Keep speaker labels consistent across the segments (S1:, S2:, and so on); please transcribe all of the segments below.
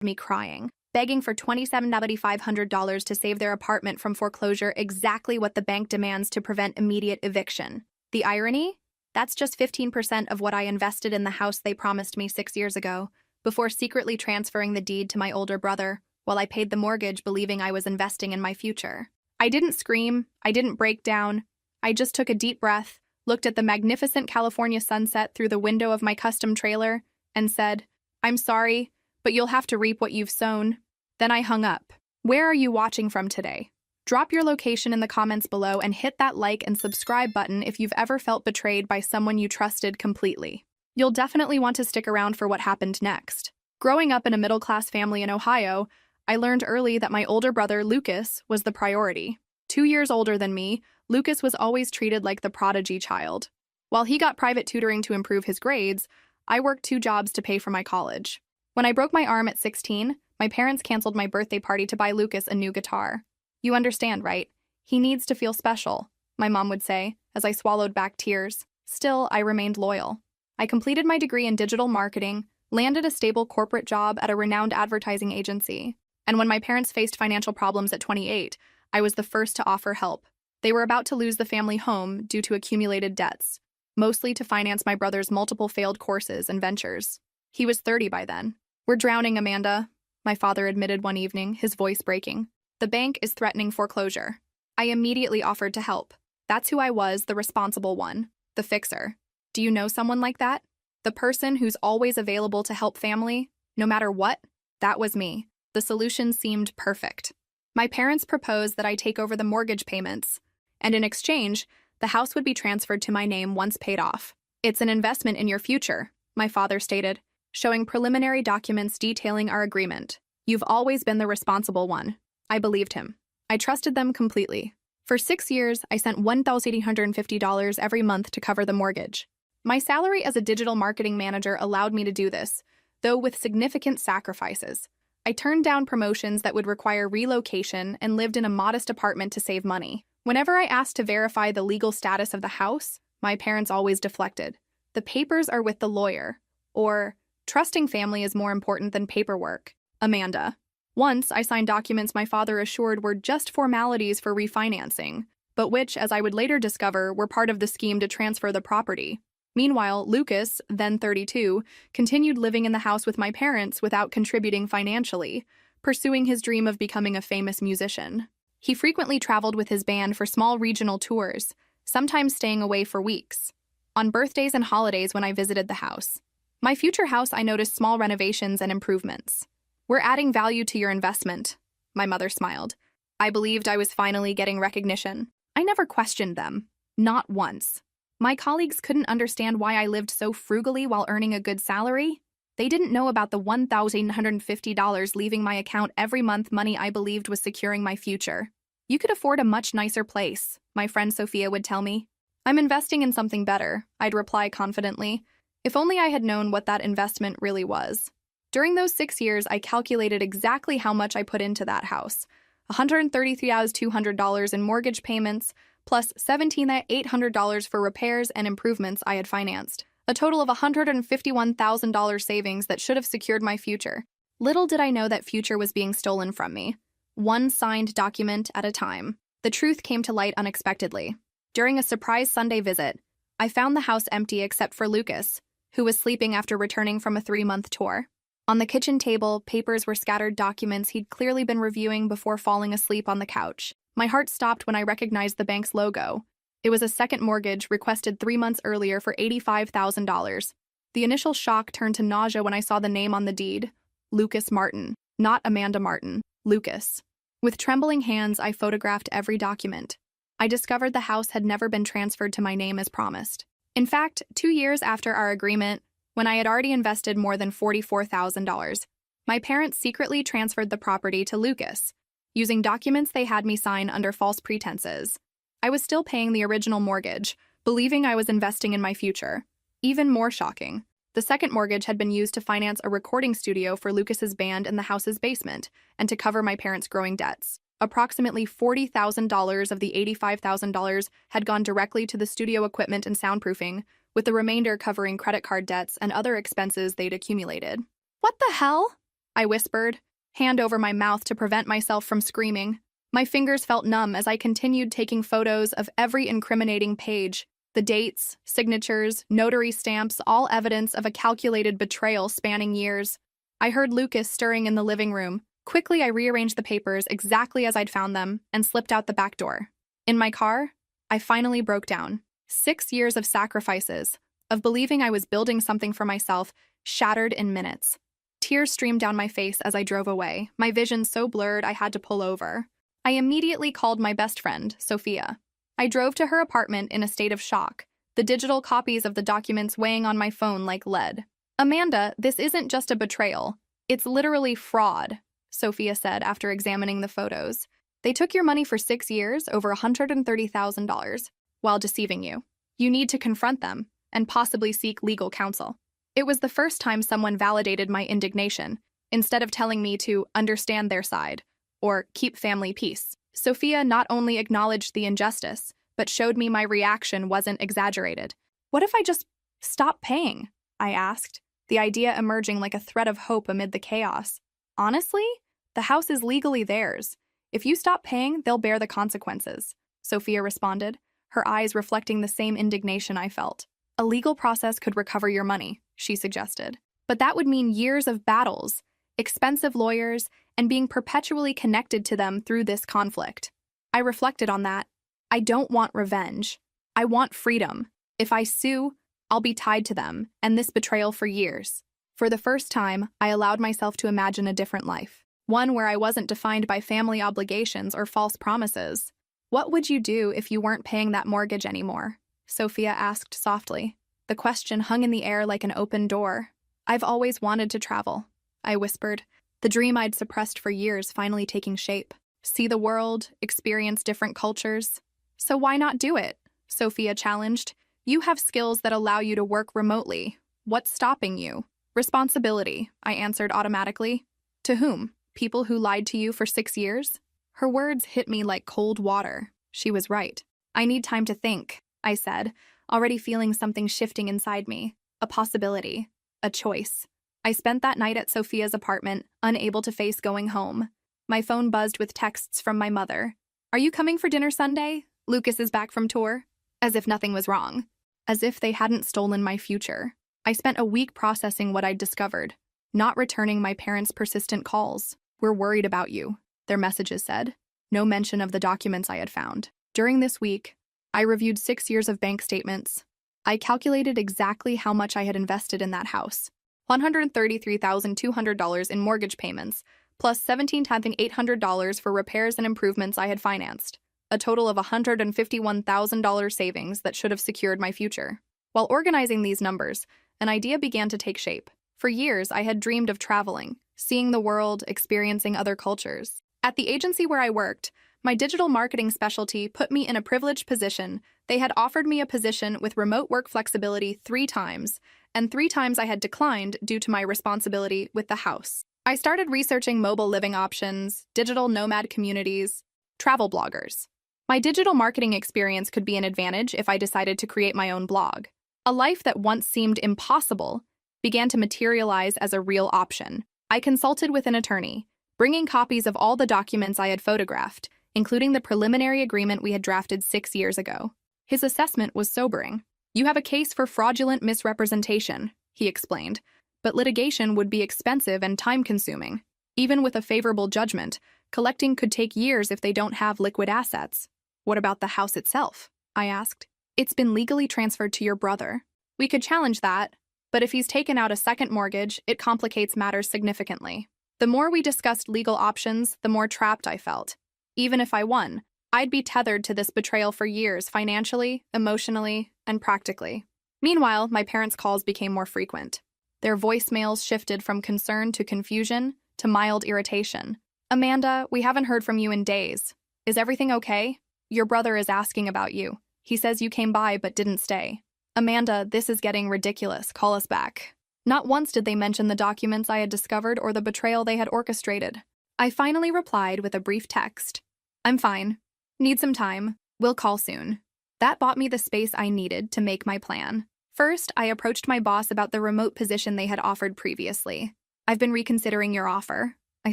S1: me crying, begging for $27,500 to save their apartment from foreclosure, exactly what the bank demands to prevent immediate eviction. The irony? That's just 15% of what I invested in the house they promised me 6 years ago, before secretly transferring the deed to my older brother, while I paid the mortgage believing I was investing in my future. I didn't scream, I didn't break down. I just took a deep breath, looked at the magnificent California sunset through the window of my custom trailer, and said, "I'm sorry, but you'll have to reap what you've sown." Then I hung up. Where are you watching from today? Drop your location in the comments below and hit that like and subscribe button if you've ever felt betrayed by someone you trusted completely. You'll definitely want to stick around for what happened next. Growing up in a middle-class family in Ohio, I learned early that my older brother, Lucas, was the priority. 2 years older than me, Lucas was always treated like the prodigy child. While he got private tutoring to improve his grades, I worked 2 jobs to pay for my college. When I broke my arm at 16, my parents canceled my birthday party to buy Lucas a new guitar. "You understand, right? He needs to feel special," my mom would say, as I swallowed back tears. Still, I remained loyal. I completed my degree in digital marketing, landed a stable corporate job at a renowned advertising agency, and when my parents faced financial problems at 28, I was the first to offer help. They were about to lose the family home due to accumulated debts, mostly to finance my brother's multiple failed courses and ventures. He was 30 by then. "We're drowning, Amanda," my father admitted one evening, his voice breaking. "The bank is threatening foreclosure." I immediately offered to help. That's who I was, the responsible one, the fixer. Do you know someone like that? The person who's always available to help family, no matter what? That was me. The solution seemed perfect. My parents proposed that I take over the mortgage payments, and in exchange, the house would be transferred to my name once paid off. "It's an investment in your future," my father stated, showing preliminary documents detailing our agreement. "You've always been the responsible one." I believed him. I trusted them completely. For 6 years, I sent $1,850 every month to cover the mortgage. My salary as a digital marketing manager allowed me to do this, though with significant sacrifices. I turned down promotions that would require relocation and lived in a modest apartment to save money. Whenever I asked to verify the legal status of the house, my parents always deflected. "The papers are with the lawyer," or "Trusting family is more important than paperwork." Amanda. Once, I signed documents my father assured were just formalities for refinancing, but which, as I would later discover, were part of the scheme to transfer the property. Meanwhile, Lucas, then 32, continued living in the house with my parents without contributing financially, pursuing his dream of becoming a famous musician. He frequently traveled with his band for small regional tours, sometimes staying away for weeks. On birthdays and holidays when I visited the house. My future house, I noticed small renovations and improvements. "We're adding value to your investment," my mother smiled. I believed I was finally getting recognition. I never questioned them. Not once. My colleagues couldn't understand why I lived so frugally while earning a good salary. They didn't know about the $1,950 leaving my account every month, money I believed was securing my future. "You could afford a much nicer place," my friend Sophia would tell me. "I'm investing in something better," I'd reply confidently. If only I had known what that investment really was. During those 6 years, I calculated exactly how much I put into that house. $133,200 in mortgage payments, plus $17,800 for repairs and improvements I had financed. A total of $151,000 savings that should have secured my future. Little did I know that future was being stolen from me. One signed document at a time. The truth came to light unexpectedly. During a surprise Sunday visit, I found the house empty except for Lucas, who was sleeping after returning from a 3-month tour. On the kitchen table, papers were scattered, documents he'd clearly been reviewing before falling asleep on the couch. My heart stopped when I recognized the bank's logo. It was a second mortgage requested 3 months earlier for $85,000. The initial shock turned to nausea when I saw the name on the deed. Lucas Martin. Not Amanda Martin. Lucas. With trembling hands, I photographed every document. I discovered the house had never been transferred to my name as promised. In fact, 2 years after our agreement, when I had already invested more than $44,000, my parents secretly transferred the property to Lucas, using documents they had me sign under false pretenses. I was still paying the original mortgage, believing I was investing in my future. Even more shocking, the second mortgage had been used to finance a recording studio for Lucas's band in the house's basement and to cover my parents' growing debts. Approximately $40,000 of the $85,000 had gone directly to the studio equipment and soundproofing, with the remainder covering credit card debts and other expenses they'd accumulated. "What the hell?" I whispered, hand over my mouth to prevent myself from screaming. My fingers felt numb as I continued taking photos of every incriminating page. The dates, signatures, notary stamps, all evidence of a calculated betrayal spanning years. I heard Lucas stirring in the living room. Quickly, I rearranged the papers exactly as I'd found them and slipped out the back door. In my car, I finally broke down. 6 years of sacrifices, of believing I was building something for myself, shattered in minutes. Tears streamed down my face as I drove away, my vision so blurred I had to pull over. I immediately called my best friend, Sophia. I drove to her apartment in a state of shock, the digital copies of the documents weighing on my phone like lead. "Amanda, this isn't just a betrayal. It's literally fraud," Sophia said after examining the photos. "They took your money for 6 years, over $130,000, while deceiving you. You need to confront them and possibly seek legal counsel." It was the first time someone validated my indignation, instead of telling me to understand their side or keep family peace. Sophia not only acknowledged the injustice, but showed me my reaction wasn't exaggerated. "What if I just stop paying?" I asked, the idea emerging like a thread of hope amid the chaos. "Honestly, the house is legally theirs. If you stop paying, they'll bear the consequences," Sophia responded, her eyes reflecting the same indignation I felt. "A legal process could recover your money," she suggested. "But that would mean years of battles, expensive lawyers, and being perpetually connected to them through this conflict." I reflected on that. I don't want revenge. I want freedom. If I sue, I'll be tied to them, and this betrayal for years. For the first time, I allowed myself to imagine a different life, one where I wasn't defined by family obligations or false promises. "What would you do if you weren't paying that mortgage anymore?" Sophia asked softly. The question hung in the air like an open door. "I've always wanted to travel," I whispered, the dream I'd suppressed for years finally taking shape. "See the world, experience different cultures." "So why not do it?" Sophia challenged. "You have skills that allow you to work remotely. What's stopping you?" "Responsibility," I answered automatically. "To whom? People who lied to you for 6 years?" Her words hit me like cold water. She was right. "I need time to think," I said, already feeling something shifting inside me. A possibility. A choice. I spent that night at Sophia's apartment, unable to face going home. My phone buzzed with texts from my mother. "Are you coming for dinner Sunday? Lucas is back from tour." As if nothing was wrong. As if they hadn't stolen my future. I spent a week processing what I'd discovered, not returning my parents' persistent calls. "We're worried about you," their messages said. No mention of the documents I had found. During this week, I reviewed 6 years of bank statements. I calculated exactly how much I had invested in that house. $133,200 in mortgage payments, plus $17,800 for repairs and improvements I had financed. A total of $151,000 savings that should have secured my future. While organizing these numbers, an idea began to take shape. For years, I had dreamed of traveling, seeing the world, experiencing other cultures. At the agency where I worked, my digital marketing specialty put me in a privileged position. They had offered me a position with remote work flexibility 3 times, and 3 times I had declined due to my responsibility with the house. I started researching mobile living options, digital nomad communities, travel bloggers. My digital marketing experience could be an advantage if I decided to create my own blog. A life that once seemed impossible began to materialize as a real option. I consulted with an attorney, bringing copies of all the documents I had photographed, including the preliminary agreement we had drafted 6 years ago. His assessment was sobering. "You have a case for fraudulent misrepresentation," he explained, "but litigation would be expensive and time-consuming. Even with a favorable judgment, collecting could take years if they don't have liquid assets." "What about the house itself?" I asked. "It's been legally transferred to your brother. We could challenge that, but if he's taken out a second mortgage, it complicates matters significantly." The more we discussed legal options, the more trapped I felt. Even if I won, I'd be tethered to this betrayal for years financially, emotionally, and practically. Meanwhile, my parents' calls became more frequent. Their voicemails shifted from concern to confusion to mild irritation. "Amanda, we haven't heard from you in days. Is everything okay? Your brother is asking about you. He says you came by but didn't stay. Amanda, this is getting ridiculous. Call us back." Not once did they mention the documents I had discovered or the betrayal they had orchestrated. I finally replied with a brief text. "I'm fine. Need some time. We'll call soon." That bought me the space I needed to make my plan. First, I approached my boss about the remote position they had offered previously. I've been reconsidering your offer, I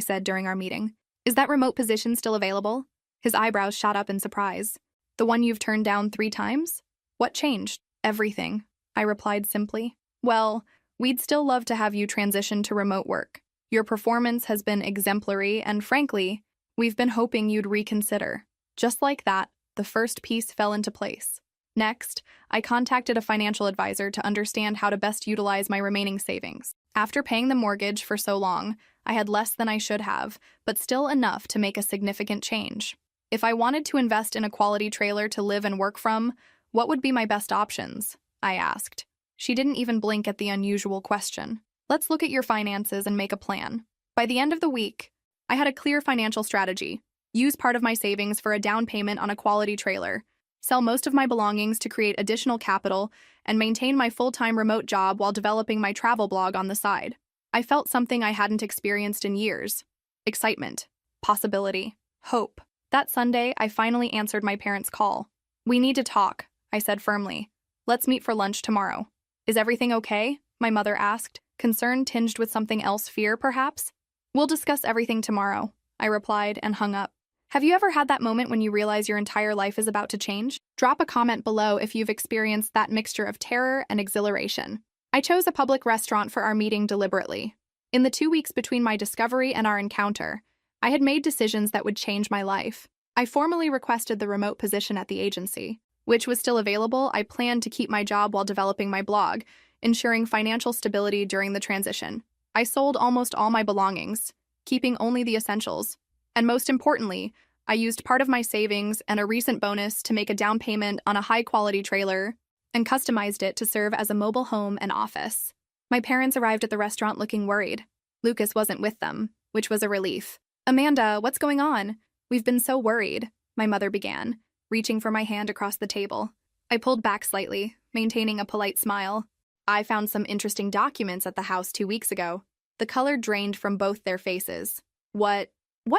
S1: said during our meeting. Is that remote position still available? His eyebrows shot up in surprise. The one you've turned down 3 times? What changed? Everything, I replied simply. Well, we'd still love to have you transition to remote work. Your performance has been exemplary, and frankly, we've been hoping you'd reconsider. Just like that, the first piece fell into place. Next, I contacted a financial advisor to understand how to best utilize my remaining savings. After paying the mortgage for so long, I had less than I should have, but still enough to make a significant change. If I wanted to invest in a quality trailer to live and work from, what would be my best options? I asked. She didn't even blink at the unusual question. Let's look at your finances and make a plan. By the end of the week, I had a clear financial strategy. Use part of my savings for a down payment on a quality trailer, sell most of my belongings to create additional capital, and maintain my full-time remote job while developing my travel blog on the side. I felt something I hadn't experienced in years. Excitement, possibility, hope. That Sunday, I finally answered my parents' call. We need to talk, I said firmly. Let's meet for lunch tomorrow. Is everything okay? My mother asked, concern tinged with something else, fear perhaps? We'll discuss everything tomorrow, I replied and hung up. Have you ever had that moment when you realize your entire life is about to change? Drop a comment below if you've experienced that mixture of terror and exhilaration. I chose a public restaurant for our meeting deliberately. In the 2 weeks between my discovery and our encounter, I had made decisions that would change my life. I formally requested the remote position at the agency. Which was still available, I planned to keep my job while developing my blog, ensuring financial stability during the transition. I sold almost all my belongings, keeping only the essentials. And most importantly, I used part of my savings and a recent bonus to make a down payment on a high-quality trailer and customized it to serve as a mobile home and office. My parents arrived at the restaurant looking worried. Lucas wasn't with them, which was a relief. Amanda, what's going on? We've been so worried, my mother began, reaching for my hand across the table. I pulled back slightly, maintaining a polite smile. I found some interesting documents at the house 2 weeks ago. The color drained from both their faces. What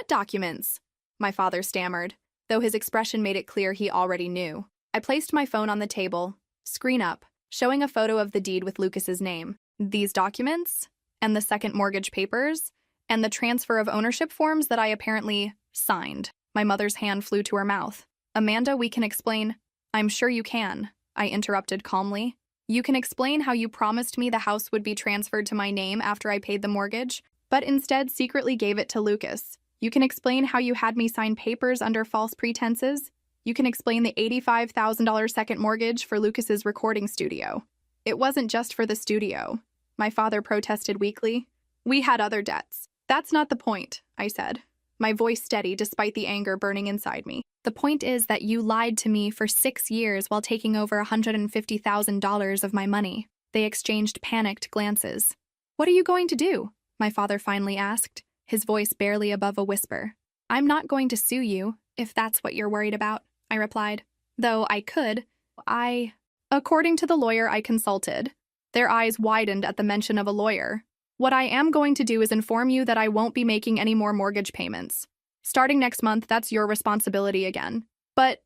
S1: documents? My father stammered, though his expression made it clear he already knew. I placed my phone on the table, screen up, showing a photo of the deed with Lucas's name. These documents? And the second mortgage papers? And the transfer of ownership forms that I apparently signed. My mother's hand flew to her mouth. Amanda, we can explain. I'm sure you can, I interrupted calmly. You can explain how you promised me the house would be transferred to my name after I paid the mortgage, but instead secretly gave it to Lucas. You can explain how you had me sign papers under false pretenses. You can explain the $85,000 second mortgage for Lucas's recording studio. It wasn't just for the studio, my father protested weakly. We had other debts. That's not the point, I said, my voice steady despite the anger burning inside me. The point is that you lied to me for 6 years while taking over $150,000 of my money. They exchanged panicked glances. What are you going to do? My father finally asked, his voice barely above a whisper. I'm not going to sue you, if that's what you're worried about, I replied. Though I could, According to the lawyer I consulted, their eyes widened at the mention of a lawyer. What I am going to do is inform you that I won't be making any more mortgage payments. Starting next month, that's your responsibility again. But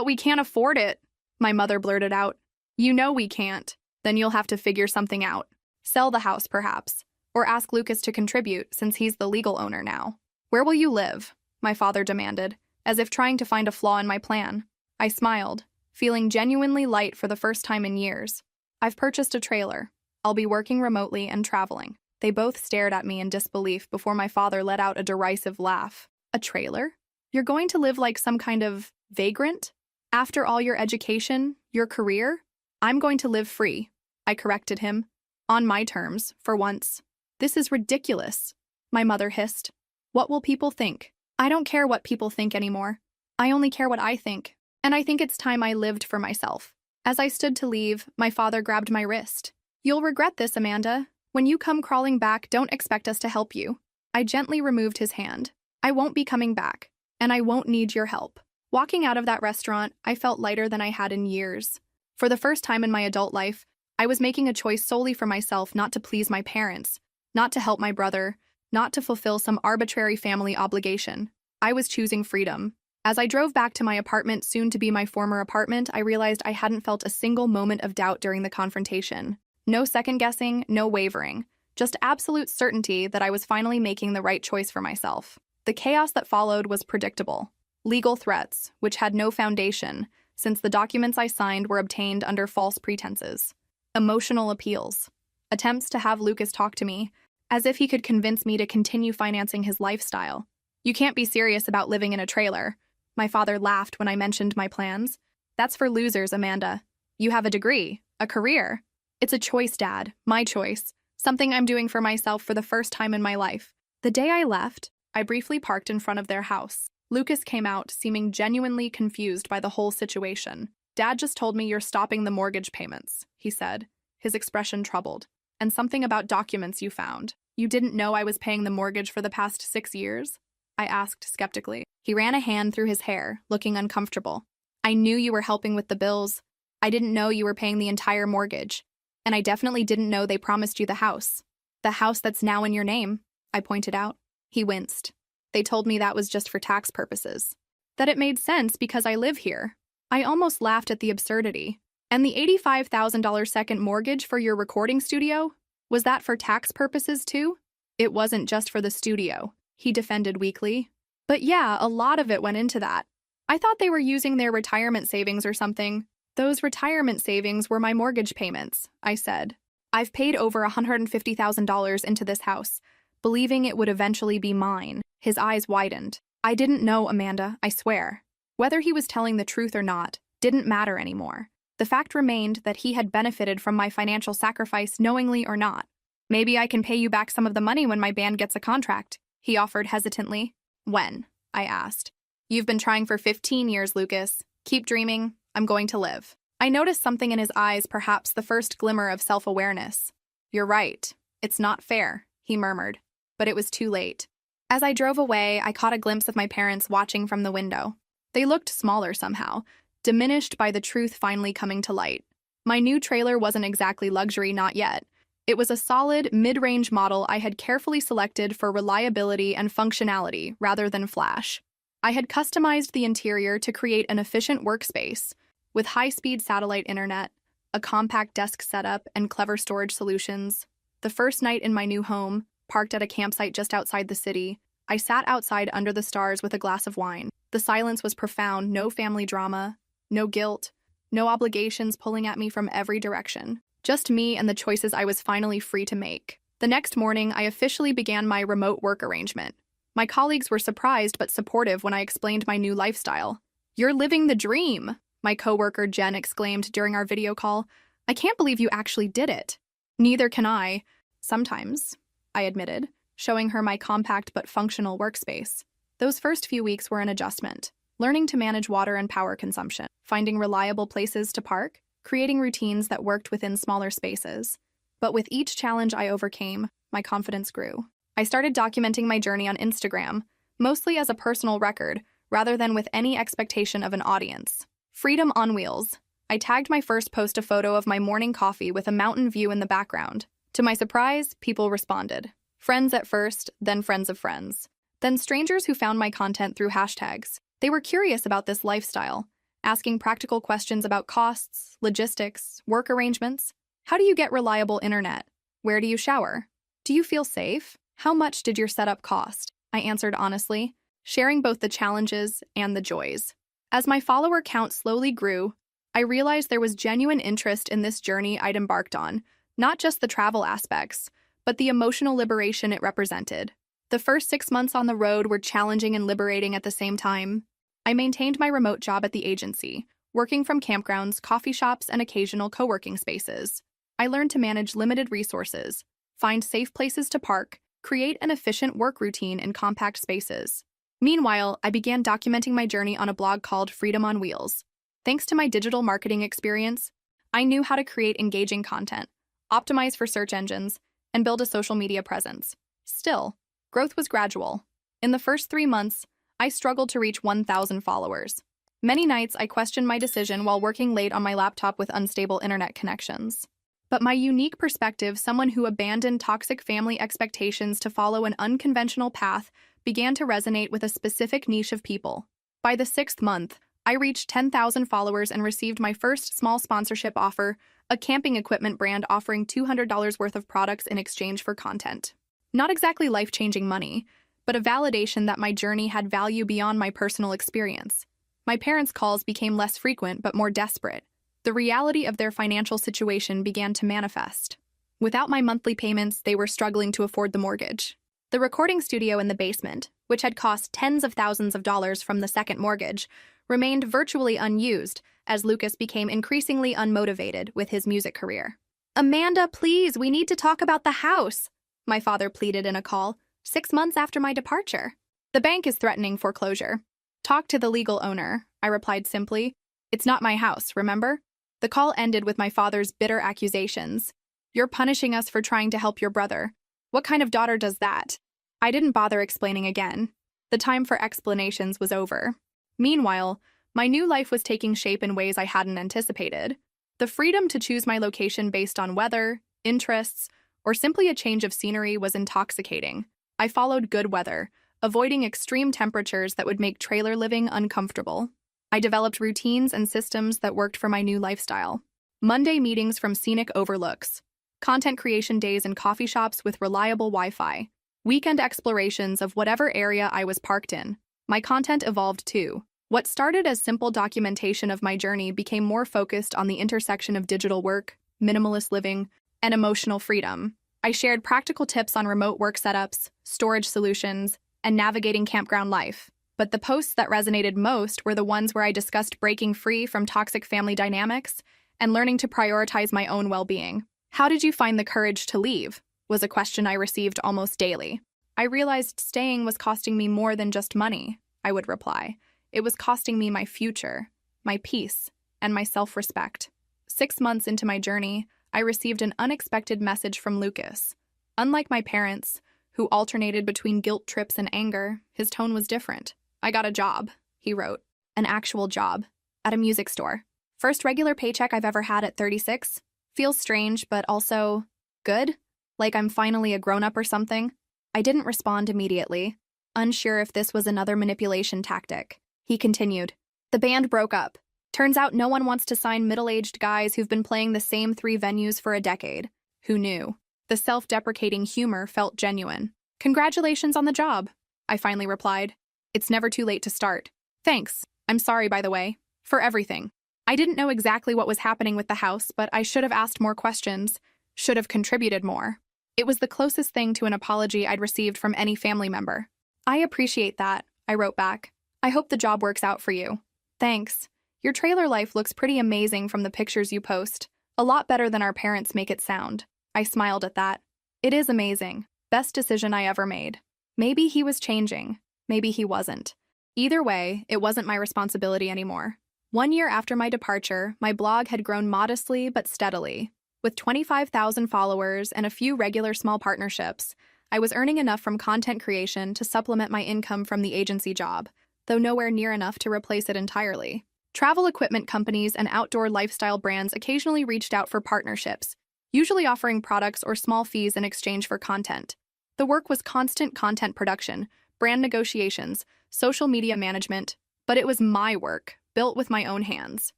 S1: we can't afford it, my mother blurted out. You know we can't. Then you'll have to figure something out. Sell the house, perhaps. Or ask Lucas to contribute, since he's the legal owner now. Where will you live? My father demanded, as if trying to find a flaw in my plan. I smiled, feeling genuinely light for the first time in years. I've purchased a trailer. I'll be working remotely and traveling. They both stared at me in disbelief before my father let out a derisive laugh. A trailer? You're going to live like some kind of vagrant? After all your education, your career? I'm going to live free, I corrected him. On my terms, for once. This is ridiculous, my mother hissed. What will people think? I don't care what people think anymore. I only care what I think. And I think it's time I lived for myself. As I stood to leave, my father grabbed my wrist. You'll regret this, Amanda. When you come crawling back, don't expect us to help you. I gently removed his hand. I won't be coming back, and I won't need your help. Walking out of that restaurant, I felt lighter than I had in years. For the first time in my adult life, I was making a choice solely for myself, not to please my parents, not to help my brother, not to fulfill some arbitrary family obligation. I was choosing freedom. As I drove back to my apartment, soon to be my former apartment, I realized I hadn't felt a single moment of doubt during the confrontation. No second-guessing, no wavering. Just absolute certainty that I was finally making the right choice for myself. The chaos that followed was predictable. Legal threats, which had no foundation, since the documents I signed were obtained under false pretenses. Emotional appeals. Attempts to have Lucas talk to me, as if he could convince me to continue financing his lifestyle. "You can't be serious about living in a trailer." My father laughed when I mentioned my plans. "That's for losers, Amanda. You have a degree, a career. It's a choice, Dad, my choice, something I'm doing for myself for the first time in my life." The day I left, I briefly parked in front of their house. Lucas came out, seeming genuinely confused by the whole situation. "Dad just told me you're stopping the mortgage payments," he said, his expression troubled. "And something about documents you found. You didn't know I was paying the mortgage for the past 6 years?" I asked skeptically. He ran a hand through his hair, looking uncomfortable. "I knew you were helping with the bills. I didn't know you were paying the entire mortgage. And I definitely didn't know they promised you the house. The house that's now in your name," I pointed out. He winced. "They told me that was just for tax purposes. That it made sense because I live here." I almost laughed at the absurdity. "And the $85,000 second mortgage for your recording studio? Was that for tax purposes too?" "It wasn't just for the studio," he defended weakly. "But yeah, a lot of it went into that. I thought they were using their retirement savings or something." "Those retirement savings were my mortgage payments," I said. "I've paid over $150,000 into this house, believing it would eventually be mine." His eyes widened. "I didn't know, Amanda, I swear." Whether he was telling the truth or not didn't matter anymore. The fact remained that he had benefited from my financial sacrifice knowingly or not. "Maybe I can pay you back some of the money when my band gets a contract," he offered hesitantly. "When?" I asked. "You've been trying for 15 years, Lucas. Keep dreaming. I'm going to live." I noticed something in his eyes, perhaps the first glimmer of self-awareness. "You're right. It's not fair," he murmured. But it was too late. As I drove away, I caught a glimpse of my parents watching from the window. They looked smaller somehow, diminished by the truth finally coming to light. My new trailer wasn't exactly luxury, not yet. It was a solid, mid-range model I had carefully selected for reliability and functionality rather than flash. I had customized the interior to create an efficient workspace, with high-speed satellite internet, a compact desk setup, and clever storage solutions. The first night in my new home, parked at a campsite just outside the city, I sat outside under the stars with a glass of wine. The silence was profound, no family drama, no guilt, no obligations pulling at me from every direction. Just me and the choices I was finally free to make. The next morning, I officially began my remote work arrangement. My colleagues were surprised but supportive when I explained my new lifestyle. "You're living the dream," my coworker Jen exclaimed during our video call. "I can't believe you actually did it." "Neither can I. Sometimes," I admitted, showing her my compact but functional workspace. Those first few weeks were an adjustment, learning to manage water and power consumption, finding reliable places to park, creating routines that worked within smaller spaces. But with each challenge I overcame, my confidence grew. I started documenting my journey on Instagram, mostly as a personal record, rather than with any expectation of an audience. Freedom on wheels. I tagged my first post a photo of my morning coffee with a mountain view in the background. To my surprise, people responded. Friends at first, then friends of friends. Then strangers who found my content through hashtags. They were curious about this lifestyle, asking practical questions about costs, logistics, work arrangements. How do you get reliable internet? Where do you shower? Do you feel safe? How much did your setup cost? I answered honestly, sharing both the challenges and the joys. As my follower count slowly grew, I realized there was genuine interest in this journey I'd embarked on, not just the travel aspects, but the emotional liberation it represented. The first 6 months on the road were challenging and liberating at the same time. I maintained my remote job at the agency, working from campgrounds, coffee shops, and occasional co-working spaces. I learned to manage limited resources, find safe places to park, create an efficient work routine in compact spaces. Meanwhile, I began documenting my journey on a blog called Freedom on Wheels. Thanks to my digital marketing experience, I knew how to create engaging content, optimize for search engines, and build a social media presence. Still, growth was gradual. In the first 3 months, I struggled to reach 1,000 followers. Many nights I questioned my decision while working late on my laptop with unstable internet connections. But my unique perspective, someone who abandoned toxic family expectations to follow an unconventional path, began to resonate with a specific niche of people. By the 6th month, I reached 10,000 followers and received my first small sponsorship offer, a camping equipment brand offering $200 worth of products in exchange for content. Not exactly life-changing money, but a validation that my journey had value beyond my personal experience. My parents' calls became less frequent but more desperate. The reality of their financial situation began to manifest. Without my monthly payments, they were struggling to afford the mortgage. The recording studio in the basement, which had cost tens of thousands of dollars from the second mortgage, remained virtually unused as Lucas became increasingly unmotivated with his music career. "Amanda, please, we need to talk about the house," my father pleaded in a call, 6 months after my departure. "The bank is threatening foreclosure. Talk to the legal owner," I replied simply. "It's not my house, remember?" The call ended with my father's bitter accusations. "You're punishing us for trying to help your brother. What kind of daughter does that?" I didn't bother explaining again. The time for explanations was over. Meanwhile, my new life was taking shape in ways I hadn't anticipated. The freedom to choose my location based on weather, interests, or simply a change of scenery was intoxicating. I followed good weather, avoiding extreme temperatures that would make trailer living uncomfortable. I developed routines and systems that worked for my new lifestyle. Monday meetings from scenic overlooks, content creation days in coffee shops with reliable Wi-Fi, weekend explorations of whatever area I was parked in. My content evolved too. What started as simple documentation of my journey became more focused on the intersection of digital work, minimalist living, and emotional freedom. I shared practical tips on remote work setups, storage solutions, and navigating campground life. But the posts that resonated most were the ones where I discussed breaking free from toxic family dynamics and learning to prioritize my own well-being. "How did you find the courage to leave?" was a question I received almost daily. "I realized staying was costing me more than just money," I would reply. "It was costing me my future, my peace, and my self-respect." 6 months into my journey, I received an unexpected message from Lucas. Unlike my parents, who alternated between guilt trips and anger, his tone was different. "I got a job," he wrote. "An actual job. At a music store. First regular paycheck I've ever had at 36. Feels strange, but also good. Like I'm finally a grown-up or something." I didn't respond immediately, unsure if this was another manipulation tactic. He continued, "The band broke up. Turns out no one wants to sign middle-aged guys who've been playing the same 3 venues for a decade. Who knew?" The self-deprecating humor felt genuine. "Congratulations on the job," I finally replied. "It's never too late to start. Thanks. I'm sorry, by the way, for everything." I didn't know exactly what was happening with the house, but I should have asked more questions, should have contributed more. It was the closest thing to an apology I'd received from any family member. "I appreciate that," I wrote back. "I hope the job works out for you." "Thanks. Your trailer life looks pretty amazing from the pictures you post. A lot better than our parents make it sound." I smiled at that. "It is amazing. Best decision I ever made." Maybe he was changing. Maybe he wasn't. Either way, it wasn't my responsibility anymore. 1 year after my departure, my blog had grown modestly but steadily. With 25,000 followers and a few regular small partnerships, I was earning enough from content creation to supplement my income from the agency job, though nowhere near enough to replace it entirely. Travel equipment companies and outdoor lifestyle brands occasionally reached out for partnerships, usually offering products or small fees in exchange for content. The work was constant content production, brand negotiations, social media management, but it was my work, built with my own hands.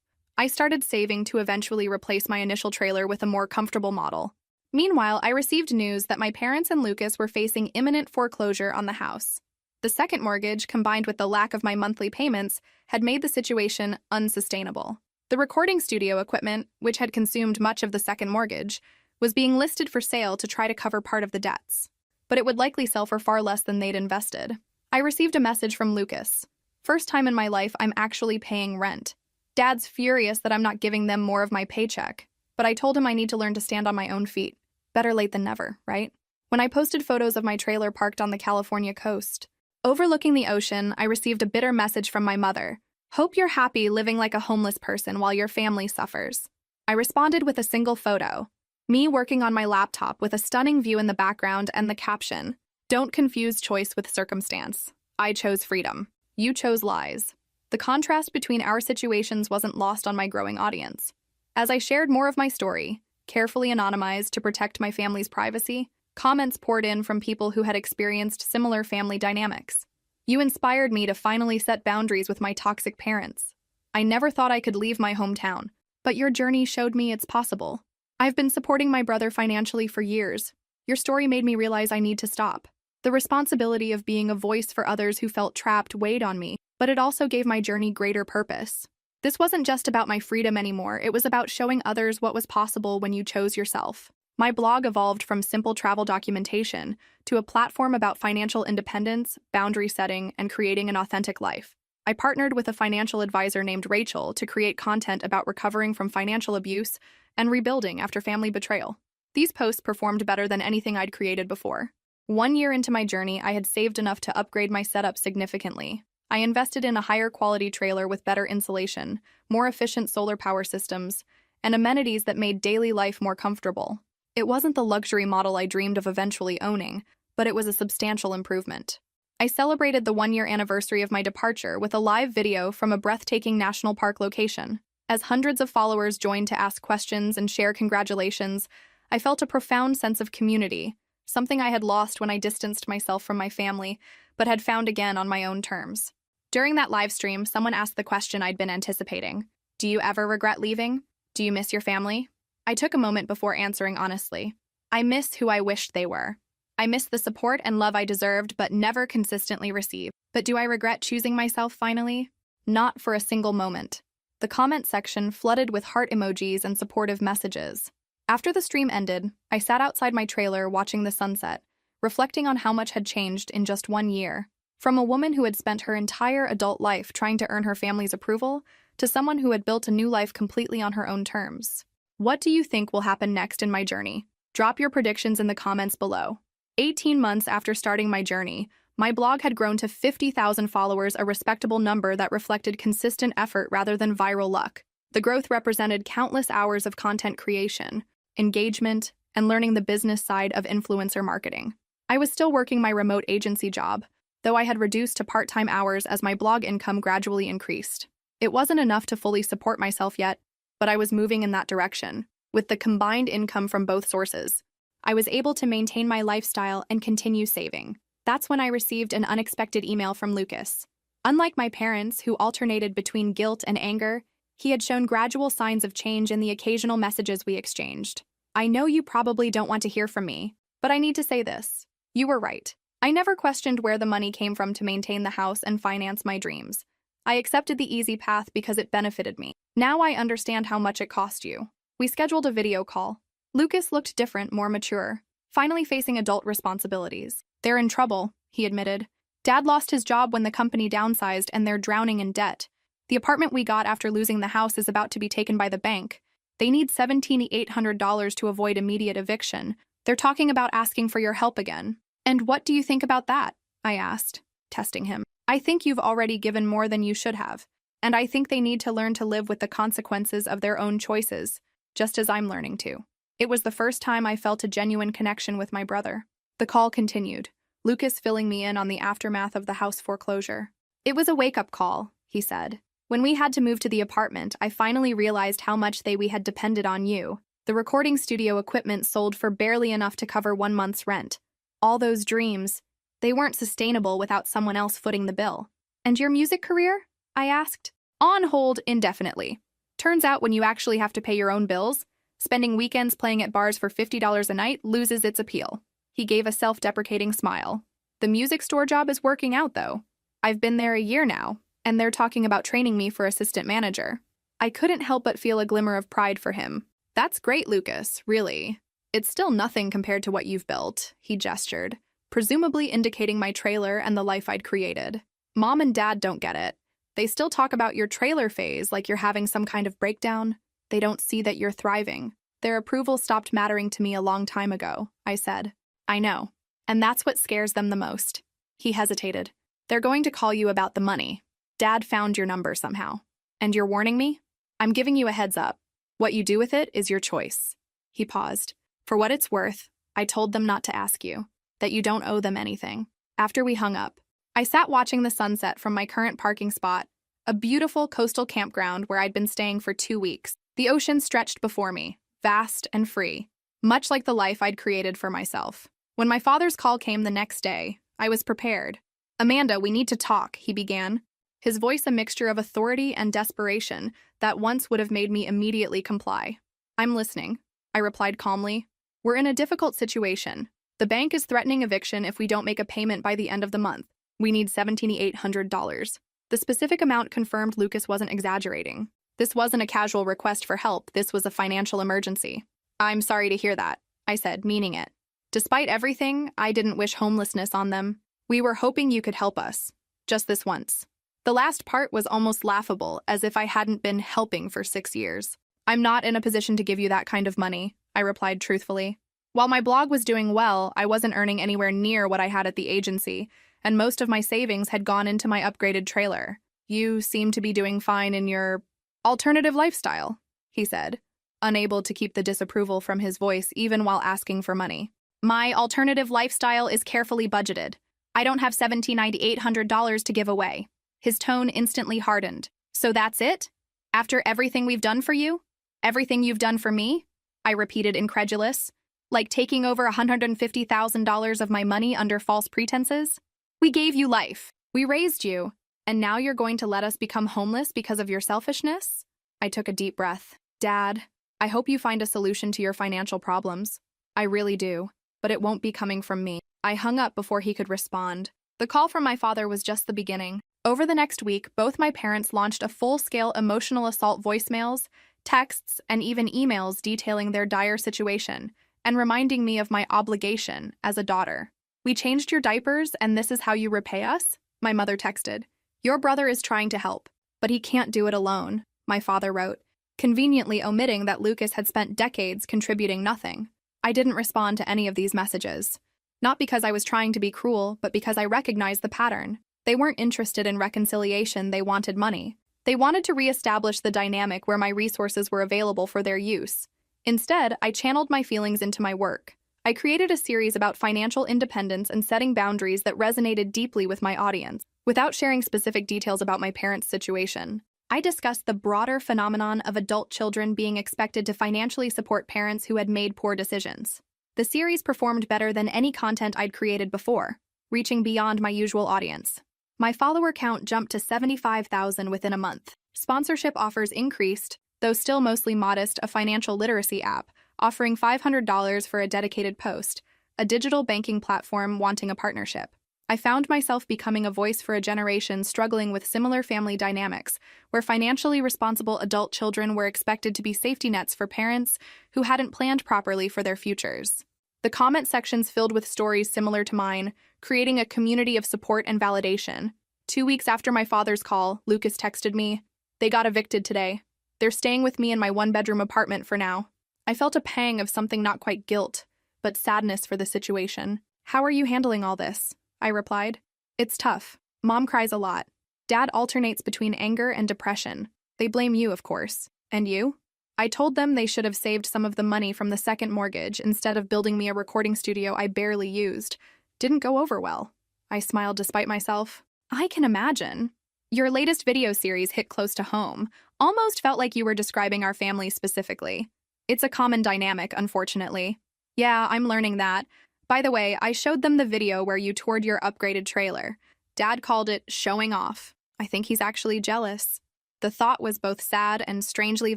S1: I started saving to eventually replace my initial trailer with a more comfortable model. Meanwhile, I received news that my parents and Lucas were facing imminent foreclosure on the house. The second mortgage, combined with the lack of my monthly payments, had made the situation unsustainable. The recording studio equipment, which had consumed much of the second mortgage, was being listed for sale to try to cover part of the debts. But it would likely sell for far less than they'd invested. I received a message from Lucas. "First time in my life I'm actually paying rent. Dad's furious that I'm not giving them more of my paycheck, but I told him I need to learn to stand on my own feet. Better late than never, right?" When I posted photos of my trailer parked on the California coast, overlooking the ocean, I received a bitter message from my mother. "Hope you're happy living like a homeless person while your family suffers." I responded with a single photo, me working on my laptop with a stunning view in the background and the caption, "Don't confuse choice with circumstance. I chose freedom. You chose lies." The contrast between our situations wasn't lost on my growing audience. As I shared more of my story, carefully anonymized to protect my family's privacy, comments poured in from people who had experienced similar family dynamics. "You inspired me to finally set boundaries with my toxic parents." I never thought I could leave my hometown, but your journey showed me it's possible. I've been supporting my brother financially for years. Your story made me realize I need to stop. The responsibility of being a voice for others who felt trapped weighed on me, but it also gave my journey greater purpose. This wasn't just about my freedom anymore, it was about showing others what was possible when you chose yourself. My blog evolved from simple travel documentation to a platform about financial independence, boundary setting, and creating an authentic life. I partnered with a financial advisor named Rachel to create content about recovering from financial abuse and rebuilding after family betrayal. These posts performed better than anything I'd created before. 1 year into my journey, I had saved enough to upgrade my setup significantly. I invested in a higher quality trailer with better insulation, more efficient solar power systems, and amenities that made daily life more comfortable. It wasn't the luxury model I dreamed of eventually owning, but it was a substantial improvement. I celebrated the 1-year anniversary of my departure with a live video from a breathtaking national park location. As hundreds of followers joined to ask questions and share congratulations, I felt a profound sense of community, something I had lost when I distanced myself from my family, but had found again on my own terms. During that live stream, someone asked the question I'd been anticipating. Do you ever regret leaving? Do you miss your family? I took a moment before answering honestly. I miss who I wished they were. I miss the support and love I deserved but never consistently received. But do I regret choosing myself finally? Not for a single moment. The comment section flooded with heart emojis and supportive messages. After the stream ended, I sat outside my trailer watching the sunset, reflecting on how much had changed in just 1 year. From a woman who had spent her entire adult life trying to earn her family's approval, to someone who had built a new life completely on her own terms. What do you think will happen next in my journey? Drop your predictions in the comments below. 18 months after starting my journey, my blog had grown to 50,000 followers, a respectable number that reflected consistent effort rather than viral luck. The growth represented countless hours of content creation, engagement, and learning the business side of influencer marketing. I was still working my remote agency job, though I had reduced to part-time hours as my blog income gradually increased. It wasn't enough to fully support myself yet, but I was moving in that direction. With the combined income from both sources, I was able to maintain my lifestyle and continue saving. That's when I received an unexpected email from Lucas. Unlike my parents, who alternated between guilt and anger, he had shown gradual signs of change in the occasional messages we exchanged. I know you probably don't want to hear from me, but I need to say this. You were right. I never questioned where the money came from to maintain the house and finance my dreams. I accepted the easy path because it benefited me. Now I understand how much it cost you. We scheduled a video call. Lucas looked different, more mature, finally facing adult responsibilities. They're in trouble, he admitted. Dad lost his job when the company downsized and they're drowning in debt. The apartment we got after losing the house is about to be taken by the bank. They need $1,700 to avoid immediate eviction. They're talking about asking for your help again. And what do you think about that? I asked, testing him. I think you've already given more than you should have, and I think they need to learn to live with the consequences of their own choices, just as I'm learning to. It was the first time I felt a genuine connection with my brother. The call continued, Lucas filling me in on the aftermath of the house foreclosure. It was a wake-up call, he said. When we had to move to the apartment, I finally realized how much we had depended on you. The recording studio equipment sold for barely enough to cover 1 month's rent. All those dreams, they weren't sustainable without someone else footing the bill. And your music career? I asked. On hold indefinitely. Turns out when you actually have to pay your own bills, spending weekends playing at bars for $50 a night loses its appeal. He gave a self-deprecating smile. The music store job is working out, though. I've been there a year now, and they're talking about training me for assistant manager. I couldn't help but feel a glimmer of pride for him. That's great, Lucas, really. It's still nothing compared to what you've built, he gestured, presumably indicating my trailer and the life I'd created. Mom and Dad don't get it. They still talk about your trailer phase like you're having some kind of breakdown. They don't see that you're thriving. Their approval stopped mattering to me a long time ago, I said. I know. And that's what scares them the most. He hesitated. They're going to call you about the money. Dad found your number somehow. And you're warning me? I'm giving you a heads up. What you do with it is your choice. He paused. For what it's worth, I told them not to ask you, that you don't owe them anything. After we hung up, I sat watching the sunset from my current parking spot, a beautiful coastal campground where I'd been staying for 2 weeks. The ocean stretched before me, vast and free, much like the life I'd created for myself. When my father's call came the next day, I was prepared. Amanda, we need to talk, he began. his voice a mixture of authority and desperation that once would have made me immediately comply. "I'm listening," I replied calmly. "We're in a difficult situation. The bank is threatening eviction if we don't make a payment by the end of the month. We need $1,700. The specific amount confirmed Lucas wasn't exaggerating. This wasn't a casual request for help, this was a financial emergency. "I'm sorry to hear that," I said, meaning it. "Despite everything, I didn't wish homelessness on them. We were hoping you could help us. Just this once." The last part was almost laughable, as if I hadn't been helping for 6 years. "I'm not in a position to give you that kind of money," I replied truthfully. While my blog was doing well, I wasn't earning anywhere near what I had at the agency, and most of my savings had gone into my upgraded trailer. "You seem to be doing fine in your alternative lifestyle," he said, unable to keep the disapproval from his voice even while asking for money. "My alternative lifestyle is carefully budgeted. I don't have $1,700 to give away." His tone instantly hardened. "So that's it? After everything we've done for you? Everything you've done for me?" I repeated, incredulous. "Like taking over $150,000 of my money under false pretenses? We gave you life. We raised you. And now you're going to let us become homeless because of your selfishness?" I took a deep breath. "Dad, I hope you find a solution to your financial problems. I really do. But it won't be coming from me." I hung up before he could respond. The call from my father was just the beginning. Over the next week, both my parents launched a full-scale emotional assault voicemails, texts, and even emails detailing their dire situation and reminding me of my obligation as a daughter. "We changed your diapers, and this is how you repay us?" my mother texted. "Your brother is trying to help, but he can't do it alone," my father wrote, conveniently omitting that Lucas had spent decades contributing nothing. I didn't respond to any of these messages. Not because I was trying to be cruel, but because I recognized the pattern. They weren't interested in reconciliation, they wanted money. They wanted to reestablish the dynamic where my resources were available for their use. Instead, I channeled my feelings into my work. I created a series about financial independence and setting boundaries that resonated deeply with my audience. Without sharing specific details about my parents' situation, I discussed the broader phenomenon of adult children being expected to financially support parents who had made poor decisions. The series performed better than any content I'd created before, reaching beyond my usual audience. My follower count jumped to 75,000 within a month. Sponsorship offers increased, though still mostly modest, a financial literacy app, offering $500 for a dedicated post, a digital banking platform wanting a partnership. I found myself becoming a voice for a generation struggling with similar family dynamics, where financially responsible adult children were expected to be safety nets for parents who hadn't planned properly for their futures. The comment sections filled with stories similar to mine, creating a community of support and validation. 2 weeks after my father's call, Lucas texted me, "They got evicted today. They're staying with me in my one-bedroom apartment for now." I felt a pang of something not quite guilt, but sadness for the situation. "How are you handling all this?" I replied. "It's tough. Mom cries a lot. Dad alternates between anger and depression. They blame you, of course. And you?" I told them they should have saved some of the money from the second mortgage instead of building me a recording studio I barely used. Didn't go over well. I smiled despite myself. "I can imagine. Your latest video series hit close to home. Almost felt like you were describing our family specifically. It's a common dynamic, unfortunately." "Yeah, I'm learning that. By the way, I showed them the video where you toured your upgraded trailer. Dad called it showing off. I think he's actually jealous." The thought was both sad and strangely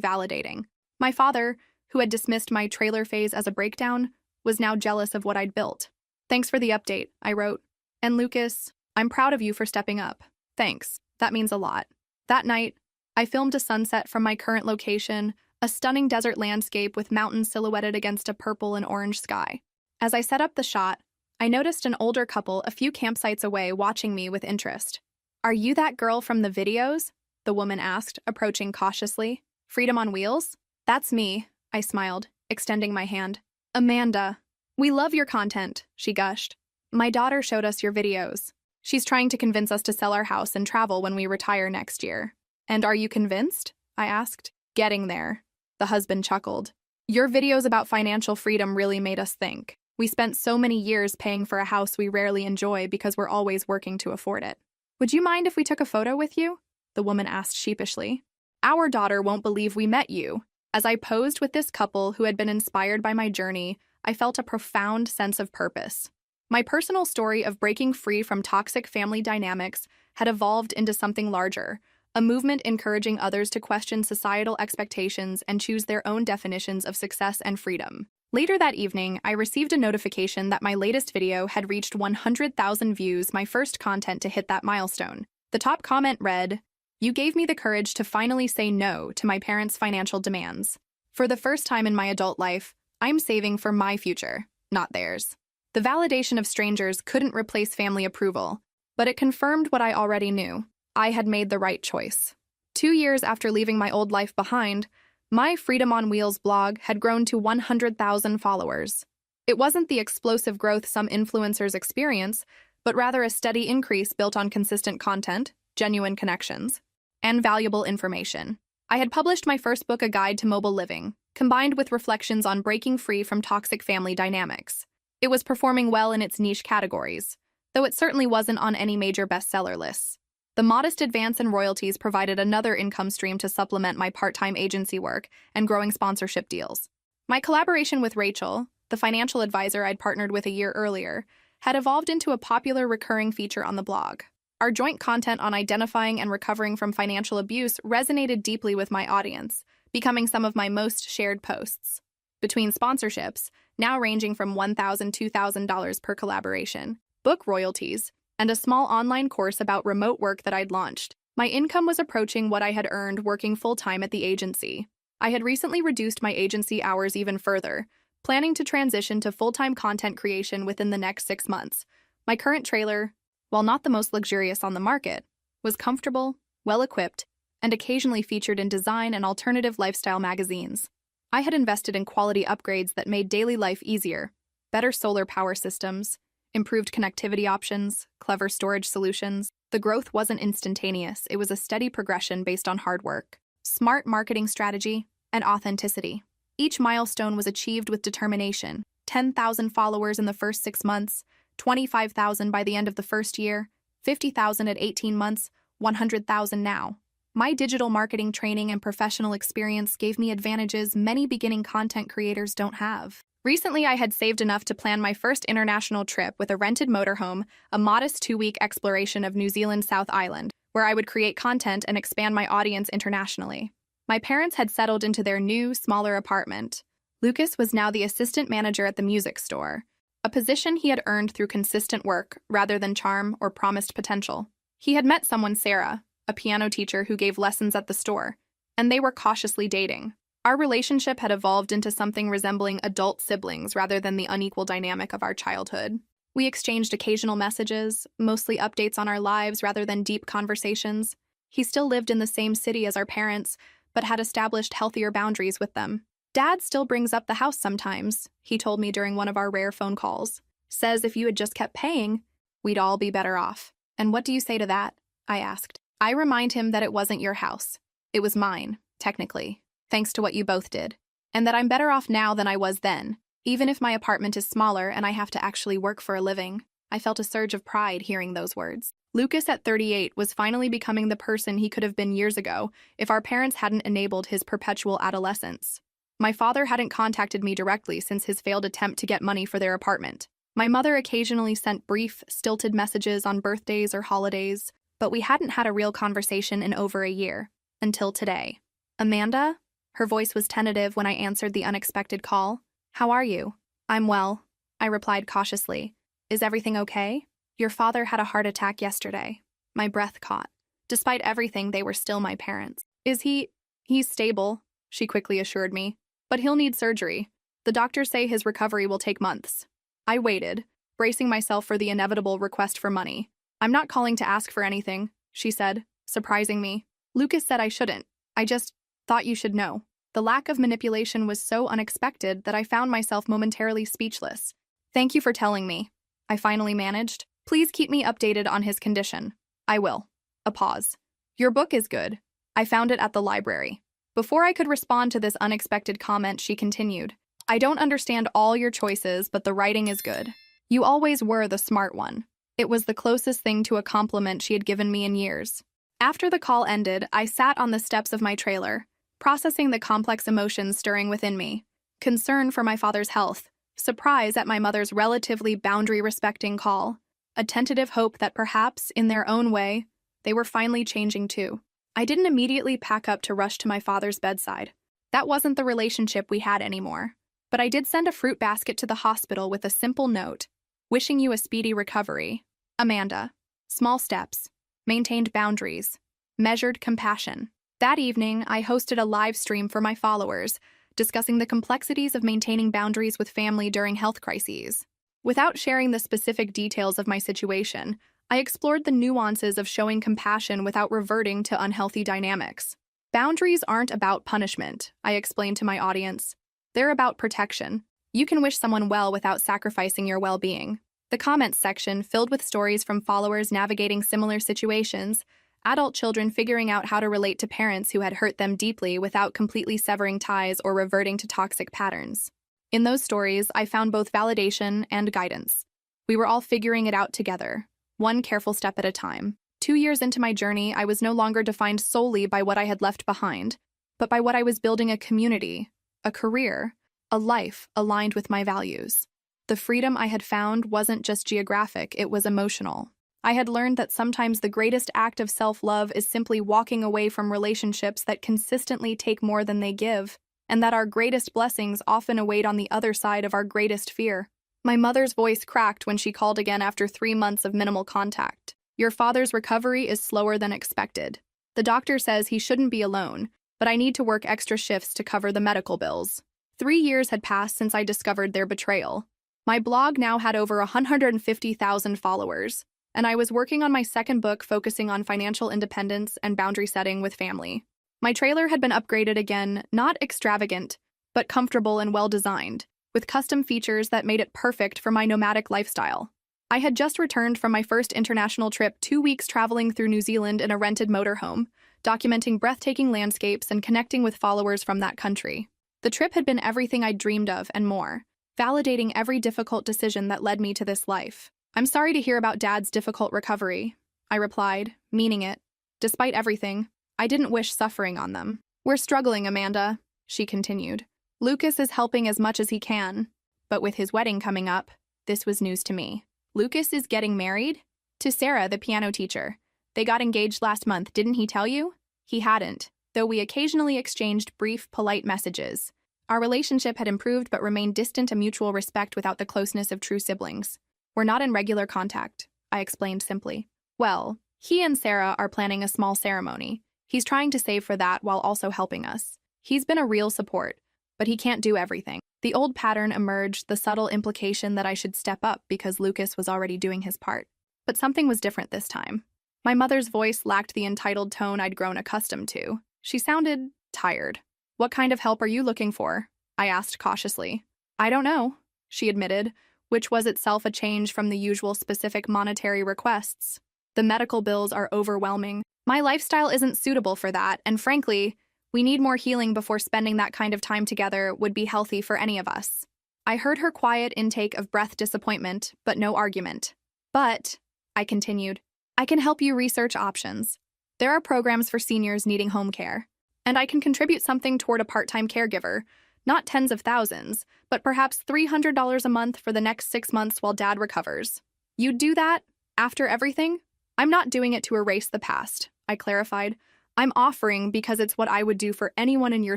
S1: validating. My father, who had dismissed my trailer phase as a breakdown, was now jealous of what I'd built. "Thanks for the update," I wrote. "And Lucas, I'm proud of you for stepping up. Thanks. That means a lot." That night, I filmed a sunset from my current location, a stunning desert landscape with mountains silhouetted against a purple and orange sky. As I set up the shot, I noticed an older couple a few campsites away watching me with interest. "Are you that girl from the videos?" the woman asked, approaching cautiously. "Freedom on Wheels?" "That's me," I smiled, extending my hand. "Amanda, we love your content," she gushed. "My daughter showed us your videos. She's trying to convince us to sell our house and travel when we retire next year." "And are you convinced?" I asked. "Getting there." The husband chuckled. "Your videos about financial freedom really made us think. We spent so many years paying for a house we rarely enjoy because we're always working to afford it." "Would you mind if we took a photo with you?" the woman asked sheepishly. "Our daughter won't believe we met you." As I posed with this couple who had been inspired by my journey, I felt a profound sense of purpose. My personal story of breaking free from toxic family dynamics had evolved into something larger, a movement encouraging others to question societal expectations and choose their own definitions of success and freedom. Later that evening, I received a notification that my latest video had reached 100,000 views, my first content to hit that milestone. The top comment read, "You gave me the courage to finally say no to my parents' financial demands. For the first time in my adult life, I'm saving for my future, not theirs." The validation of strangers couldn't replace family approval, but it confirmed what I already knew. I had made the right choice. 2 years after leaving my old life behind, my Freedom on Wheels blog had grown to 100,000 followers. It wasn't the explosive growth some influencers experience, but rather a steady increase built on consistent content, genuine connections, and valuable information. I had published my first book, A Guide to Mobile Living, combined with reflections on breaking free from toxic family dynamics. It was performing well in its niche categories, though it certainly wasn't on any major bestseller lists. The modest advance in royalties provided another income stream to supplement my part-time agency work and growing sponsorship deals. My collaboration with Rachel, the financial advisor I'd partnered with a year earlier, had evolved into a popular recurring feature on the blog. Our joint content on identifying and recovering from financial abuse resonated deeply with my audience, becoming some of my most shared posts. Between sponsorships, now ranging from $1,000 to $2,000 per collaboration, book royalties, and a small online course about remote work that I'd launched, my income was approaching what I had earned working full-time at the agency. I had recently reduced my agency hours even further, planning to transition to full-time content creation within the next 6 months. My current trailer, while not the most luxurious on the market, was comfortable, well-equipped, and occasionally featured in design and alternative lifestyle magazines. I had invested in quality upgrades that made daily life easier, better solar power systems, improved connectivity options, clever storage solutions. The growth wasn't instantaneous, it was a steady progression based on hard work, smart marketing strategy, and authenticity. Each milestone was achieved with determination. 10,000 followers in the first 6 months, 25,000 by the end of the first year, 50,000 at 18 months, 100,000 now. My digital marketing training and professional experience gave me advantages many beginning content creators don't have. Recently, I had saved enough to plan my first international trip with a rented motorhome, a modest 2-week exploration of New Zealand's South Island, where I would create content and expand my audience internationally. My parents had settled into their new, smaller apartment. Lucas was now the assistant manager at the music store, a position he had earned through consistent work rather than charm or promised potential. He had met someone, Sarah, a piano teacher who gave lessons at the store, and they were cautiously dating. Our relationship had evolved into something resembling adult siblings rather than the unequal dynamic of our childhood. We exchanged occasional messages, mostly updates on our lives rather than deep conversations. He still lived in the same city as our parents, but had established healthier boundaries with them. "Dad still brings up the house sometimes," he told me during one of our rare phone calls. "Says if you had just kept paying, we'd all be better off." "And what do you say to that?" I asked. I remind him that it wasn't your house. It was mine, technically, thanks to what you both did, and that I'm better off now than I was then, even if my apartment is smaller and I have to actually work for a living. I felt a surge of pride hearing those words. Lucas at 38 was finally becoming the person he could have been years ago if our parents hadn't enabled his perpetual adolescence. My father hadn't contacted me directly since his failed attempt to get money for their apartment. My mother occasionally sent brief, stilted messages on birthdays or holidays, but we hadn't had a real conversation in over a year, until today. "Amanda?" Her voice was tentative when I answered the unexpected call. "How are you?" "I'm well," I replied cautiously. "Is everything okay?" "Your father had a heart attack yesterday." My breath caught. Despite everything, they were still my parents. He's stable," she quickly assured me. "But he'll need surgery. The doctors say his recovery will take months." I waited, bracing myself for the inevitable request for money. "I'm not calling to ask for anything," she said, surprising me. "Lucas said I shouldn't. I just thought you should know." The lack of manipulation was so unexpected that I found myself momentarily speechless. "Thank you for telling me," I finally managed. "Please keep me updated on his condition." "I will." A pause. "Your book is good. I found it at the library." Before I could respond to this unexpected comment, she continued, "I don't understand all your choices, but the writing is good. You always were the smart one." It was the closest thing to a compliment she had given me in years. After the call ended, I sat on the steps of my trailer, processing the complex emotions stirring within me. Concern for my father's health, surprise at my mother's relatively boundary-respecting call, a tentative hope that perhaps, in their own way, They were finally changing too. I didn't immediately pack up to rush to my father's bedside. That wasn't the relationship we had anymore. But I did send a fruit basket to the hospital with a simple note, wishing you a speedy recovery. Amanda. Small steps. Maintained boundaries. Measured compassion. That evening, I hosted a live stream for my followers, discussing the complexities of maintaining boundaries with family during health crises. Without sharing the specific details of my situation, I explored the nuances of showing compassion without reverting to unhealthy dynamics. Boundaries aren't about punishment, I explained to my audience. They're about protection. You can wish someone well without sacrificing your well-being. The comments section, filled with stories from followers navigating similar situations, adult children figuring out how to relate to parents who had hurt them deeply without completely severing ties or reverting to toxic patterns. In those stories, I found both validation and guidance. We were all figuring it out together, one careful step at a time. 2 years into my journey, I was no longer defined solely by what I had left behind, but by what I was building: a community, a career, a life aligned with my values. The freedom I had found wasn't just geographic, it was emotional. I had learned that sometimes the greatest act of self-love is simply walking away from relationships that consistently take more than they give, and that our greatest blessings often await on the other side of our greatest fear. My mother's voice cracked when she called again after 3 months of minimal contact. Your father's recovery is slower than expected. The doctor says he shouldn't be alone, but I need to work extra shifts to cover the medical bills. 3 years had passed since I discovered their betrayal. My blog now had over 150,000 followers, and I was working on my second book focusing on financial independence and boundary setting with family. My trailer had been upgraded again, not extravagant, but comfortable and well-designed, with custom features that made it perfect for my nomadic lifestyle. I had just returned from my first international trip, 2 weeks traveling through New Zealand in a rented motorhome, documenting breathtaking landscapes and connecting with followers from that country. The trip had been everything I'd dreamed of and more, validating every difficult decision that led me to this life. I'm sorry to hear about Dad's difficult recovery, I replied, meaning it. Despite everything, I didn't wish suffering on them. We're struggling, Amanda, she continued. Lucas is helping as much as he can, but with his wedding coming up, this was news to me. Lucas is getting married? To Sarah, the piano teacher. They got engaged last month, didn't he tell you? He hadn't, though we occasionally exchanged brief, polite messages. Our relationship had improved but remained distant, a mutual respect without the closeness of true siblings. We're not in regular contact, I explained simply. Well, he and Sarah are planning a small ceremony. He's trying to save for that while also helping us. He's been a real support, but he can't do everything. The old pattern emerged, the subtle implication that I should step up because Lucas was already doing his part. But something was different this time. My mother's voice lacked the entitled tone I'd grown accustomed to. She sounded tired. What kind of help are you looking for? I asked cautiously. I don't know, she admitted, which was itself a change from the usual specific monetary requests. The medical bills are overwhelming. My lifestyle isn't suitable for that, and frankly, we need more healing before spending that kind of time together would be healthy for any of us. I heard her quiet intake of breath disappointment, but no argument. But, I continued, I can help you research options. There are programs for seniors needing home care, and I can contribute something toward a part-time caregiver, not tens of thousands, but perhaps $300 a month for the next 6 months while Dad recovers. You'd do that? After everything? I'm not doing it to erase the past, I clarified. I'm offering because it's what I would do for anyone in your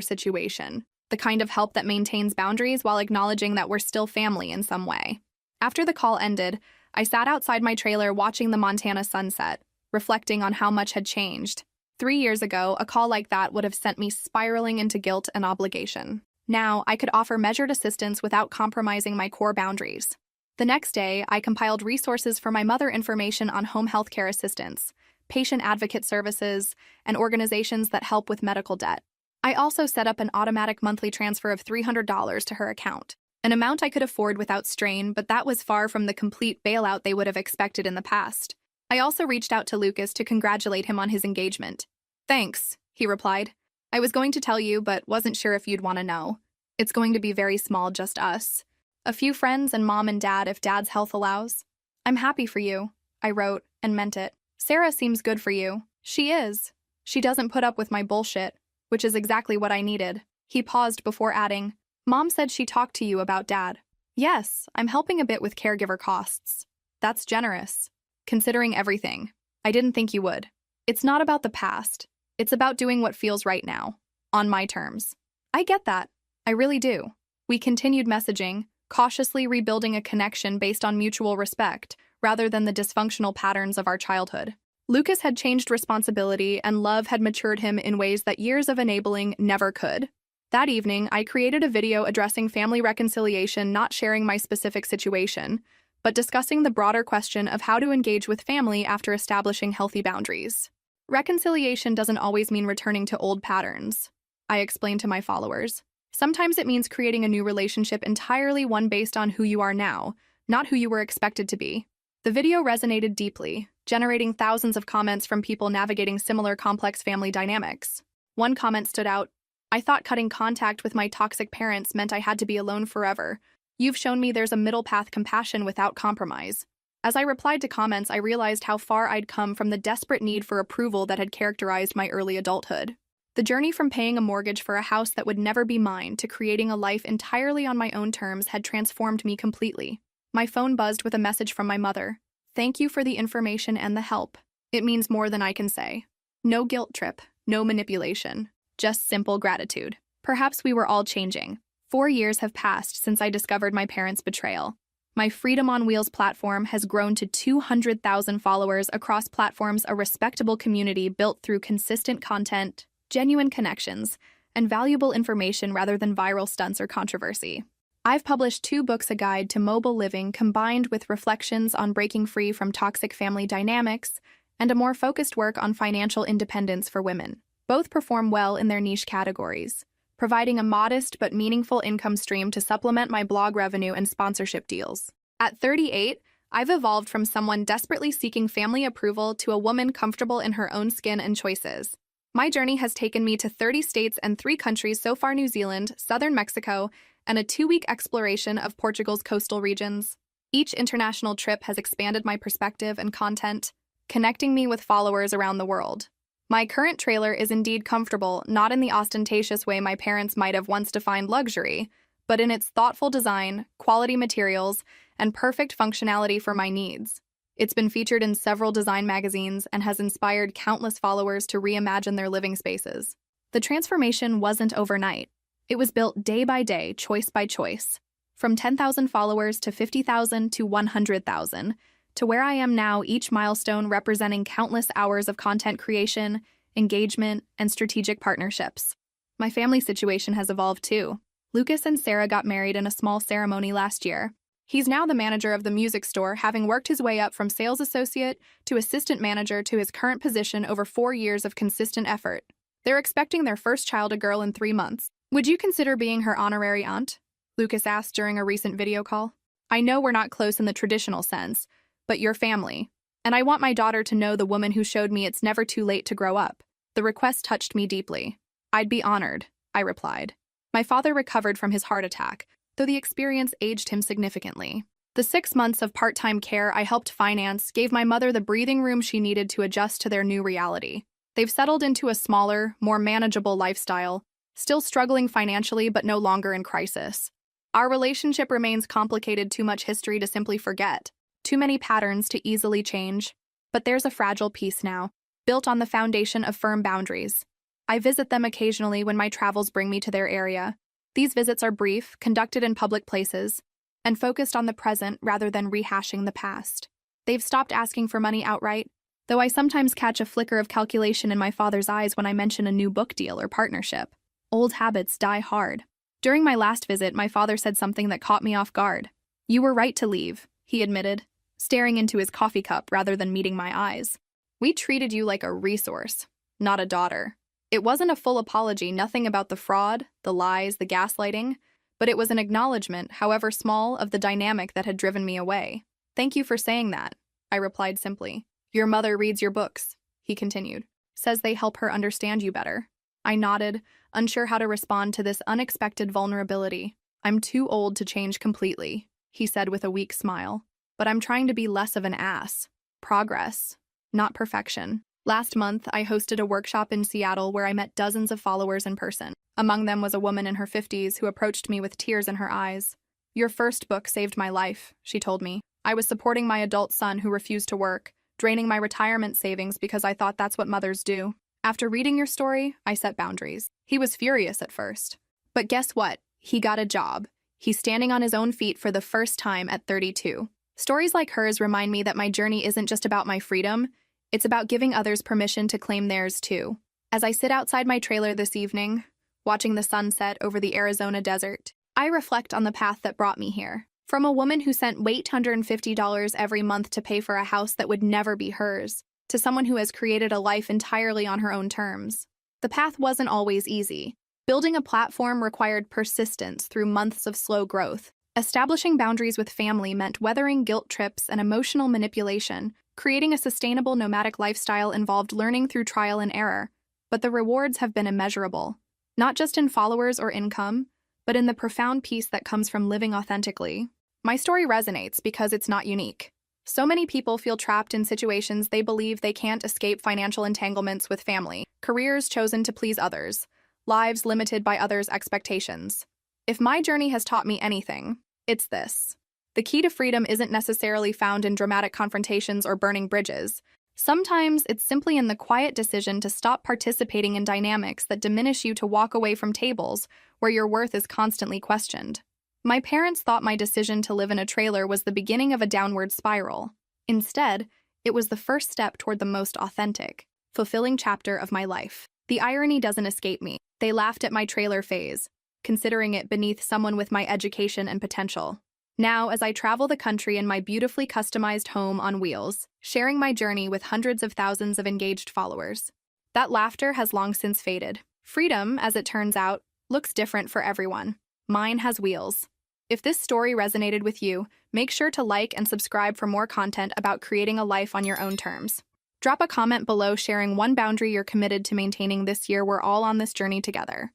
S1: situation, the kind of help that maintains boundaries while acknowledging that we're still family in some way. After the call ended, I sat outside my trailer watching the Montana sunset, reflecting on how much had changed. 3 years ago, a call like that would have sent me spiraling into guilt and obligation. Now, I could offer measured assistance without compromising my core boundaries. The next day, I compiled resources for my mother, information on home healthcare assistance, patient advocate services, and organizations that help with medical debt. I also set up an automatic monthly transfer of $300 to her account, an amount I could afford without strain, but that was far from the complete bailout they would have expected in the past. I also reached out to Lucas to congratulate him on his engagement. Thanks, he replied. I was going to tell you, but wasn't sure if you'd want to know. It's going to be very small, just us. A few friends and Mom and Dad if Dad's health allows. I'm happy for you, I wrote, and meant it. Sarah seems good for you. She is. She doesn't put up with my bullshit, which is exactly what I needed. He paused before adding, Mom said she talked to you about Dad. Yes, I'm helping a bit with caregiver costs. That's generous. Considering everything. I didn't think you would. It's not about the past. It's about doing what feels right now, on my terms. I get that. I really do. We continued messaging, cautiously rebuilding a connection based on mutual respect, rather than the dysfunctional patterns of our childhood. Lucas had changed responsibility, and love had matured him in ways that years of enabling never could. That evening, I created a video addressing family reconciliation, not sharing my specific situation, but discussing the broader question of how to engage with family after establishing healthy boundaries. Reconciliation doesn't always mean returning to old patterns, I explained to my followers. Sometimes it means creating a new relationship entirely one based on who you are now, not who you were expected to be. The video resonated deeply, generating thousands of comments from people navigating similar complex family dynamics. One comment stood out: "I thought cutting contact with my toxic parents meant I had to be alone forever. You've shown me there's a middle path: compassion without compromise." As I replied to comments, I realized how far I'd come from the desperate need for approval that had characterized my early adulthood. The journey from paying a mortgage for a house that would never be mine to creating a life entirely on my own terms had transformed me completely. My phone buzzed with a message from my mother. "Thank you for the information and the help. It means more than I can say." No guilt trip, no manipulation, just simple gratitude. Perhaps we were all changing. 4 years have passed since I discovered my parents' betrayal. My Freedom on Wheels platform has grown to 200,000 followers across platforms, a respectable community built through consistent content, genuine connections, and valuable information rather than viral stunts or controversy. I've published 2 books, a guide to mobile living combined with reflections on breaking free from toxic family dynamics, and a more focused work on financial independence for women. Both perform well in their niche categories, providing a modest but meaningful income stream to supplement my blog revenue and sponsorship deals. At 38, I've evolved from someone desperately seeking family approval to a woman comfortable in her own skin and choices. My journey has taken me to 30 states and 3 countries so far: New Zealand, southern Mexico, and a 2-week exploration of Portugal's coastal regions. Each international trip has expanded my perspective and content, connecting me with followers around the world. My current trailer is indeed comfortable, not in the ostentatious way my parents might have once defined luxury, but in its thoughtful design, quality materials, and perfect functionality for my needs. It's been featured in several design magazines and has inspired countless followers to reimagine their living spaces. The transformation wasn't overnight. It was built day by day, choice by choice. From 10,000 followers to 50,000 to 100,000, to where I am now, each milestone representing countless hours of content creation, engagement, and strategic partnerships. My family situation has evolved too. Lucas and Sarah got married in a small ceremony last year. He's now the manager of the music store, having worked his way up from sales associate to assistant manager to his current position over 4 years of consistent effort. They're expecting their first child, a girl, in 3 months. "Would you consider being her honorary aunt?" Lucas asked during a recent video call. "I know we're not close in the traditional sense, but you're family. And I want my daughter to know the woman who showed me it's never too late to grow up." The request touched me deeply. "I'd be honored," I replied. My father recovered from his heart attack, though the experience aged him significantly. The 6 months of part-time care I helped finance gave my mother the breathing room she needed to adjust to their new reality. They've settled into a smaller, more manageable lifestyle, still struggling financially but no longer in crisis. Our relationship remains complicated, too much history to simply forget, too many patterns to easily change. But there's a fragile piece now, built on the foundation of firm boundaries. I visit them occasionally when my travels bring me to their area. These visits are brief, conducted in public places, and focused on the present rather than rehashing the past. They've stopped asking for money outright, though I sometimes catch a flicker of calculation in my father's eyes when I mention a new book deal or partnership. Old habits die hard. During my last visit, my father said something that caught me off guard. "You were right to leave," he admitted, staring into his coffee cup rather than meeting my eyes. "We treated you like a resource, not a daughter." It wasn't a full apology, nothing about the fraud, the lies, the gaslighting, but it was an acknowledgement, however small, of the dynamic that had driven me away. "Thank you for saying that," I replied simply. "Your mother reads your books," he continued. "Says they help her understand you better." I nodded, unsure how to respond to this unexpected vulnerability. "I'm too old to change completely," he said with a weak smile. "But I'm trying to be less of an ass. Progress, not perfection." Last month, I hosted a workshop in Seattle where I met dozens of followers in person. Among them was a woman in her 50s who approached me with tears in her eyes. "Your first book saved my life," she told me. "I was supporting my adult son who refused to work, draining my retirement savings because I thought that's what mothers do. After reading your story, I set boundaries. He was furious at first. But guess what? He got a job. He's standing on his own feet for the first time at 32. Stories like hers remind me that my journey isn't just about my freedom, it's about giving others permission to claim theirs too. As I sit outside my trailer this evening, watching the sunset over the Arizona desert, I reflect on the path that brought me here. From a woman who sent $850 every month to pay for a house that would never be hers, to someone who has created a life entirely on her own terms. The path wasn't always easy. Building a platform required persistence through months of slow growth. Establishing boundaries with family meant weathering guilt trips and emotional manipulation. Creating a sustainable nomadic lifestyle involved learning through trial and error. But the rewards have been immeasurable. Not just in followers or income, but in the profound peace that comes from living authentically. My story resonates because it's not unique. So many people feel trapped in situations they believe they can't escape: financial entanglements with family, careers chosen to please others, lives limited by others' expectations. If my journey has taught me anything, it's this. The key to freedom isn't necessarily found in dramatic confrontations or burning bridges. Sometimes it's simply in the quiet decision to stop participating in dynamics that diminish you, to walk away from tables where your worth is constantly questioned. My parents thought my decision to live in a trailer was the beginning of a downward spiral. Instead, it was the first step toward the most authentic, fulfilling chapter of my life. The irony doesn't escape me. They laughed at my trailer phase, considering it beneath someone with my education and potential. Now, as I travel the country in my beautifully customized home on wheels, sharing my journey with hundreds of thousands of engaged followers, that laughter has long since faded. Freedom, as it turns out, looks different for everyone. Mine has wheels. If this story resonated with you, make sure to like and subscribe for more content about creating a life on your own terms. Drop a comment below sharing one boundary you're committed to maintaining this year. We're all on this journey together.